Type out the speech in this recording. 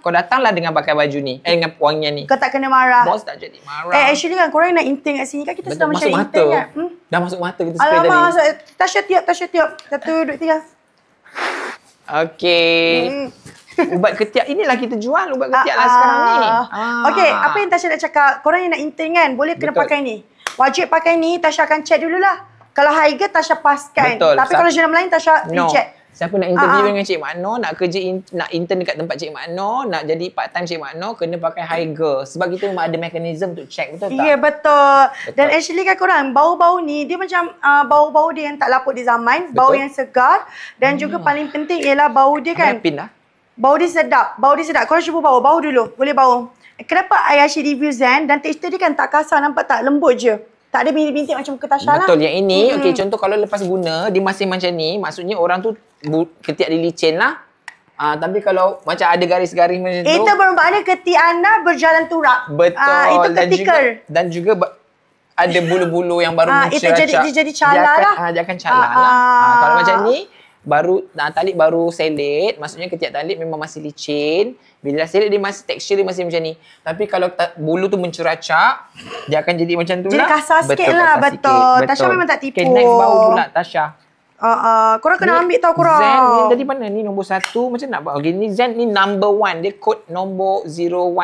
Kau datanglah dengan pakai baju ni. Dengan wangian ni. Kau tak kena marah. Bos tak jadi marah. Actually kan korang nak intern kat sini kan kita sedang mencari masuk intern mata. kan. Dah masuk mata kita spray tadi. Alamak, Tasha tiup. 1, 2, 3. Okey. Ubat ketiak inilah kita jual ubat ketiak lah sekarang ni. Okey, apa yang Tasha nak cakap? Korang yang nak intern kan, boleh kena pakai ni. Wajib pakai ni, Tasha akan check dululah. Kalau higher, Tasha paskan. Betul. Tapi kalau jenam lain, Tasha reject. Siapa nak interview dengan Cik Mak Noh, nak kerja nak intern dekat tempat Cik Mak Noh, nak jadi part time Cik Mak Noh, kena pakai higher. Sebab kita memang ada mekanisme untuk check, betul tak? Ya, betul. Dan actually kan korang, bau-bau ni, dia macam bau-bau dia yang tak lapuk di zaman. Betul. Bau yang segar. Dan juga paling penting ialah bau dia kan. Pin dah. Bau dia sedap. Bau dia sedap. Korang cuba bau. Bau dulu. Boleh bau. Kenapa I asyik review Zen dan tekstur dia kan tak kasar, nampak tak? Lembut je. Tak ada bintik-bintik macam muka Tasha lah. Betul. Yang ini, okey, contoh kalau lepas guna, dia masih macam ni, maksudnya orang tu ketiak dia licin lah. Tapi kalau macam ada garis-garis macam tu. Itu bermakna ketiak anda berjalan turak. Betul. Itu ketikal. Dan juga ada bulu-bulu yang baru menceracak. Itu jadi cala lah. Dia akan cala lah. Kalau macam ni, talit baru selit, maksudnya ketiak talit memang masih licin. Bila selit dia masih tekstur dia masih macam ni. Tapi kalau bulu tu menceracak, dia akan jadi macam tu lah. Jadi kasar sikit lah. Betul. Tasha memang tak tipu. Okay, next bau pula Tasha. Korang kena ambil tau korang. Zen ni dari mana? Ni nombor 1 macam nak buat. Okay, ni Zen ni number 1. Dia kod nombor 01.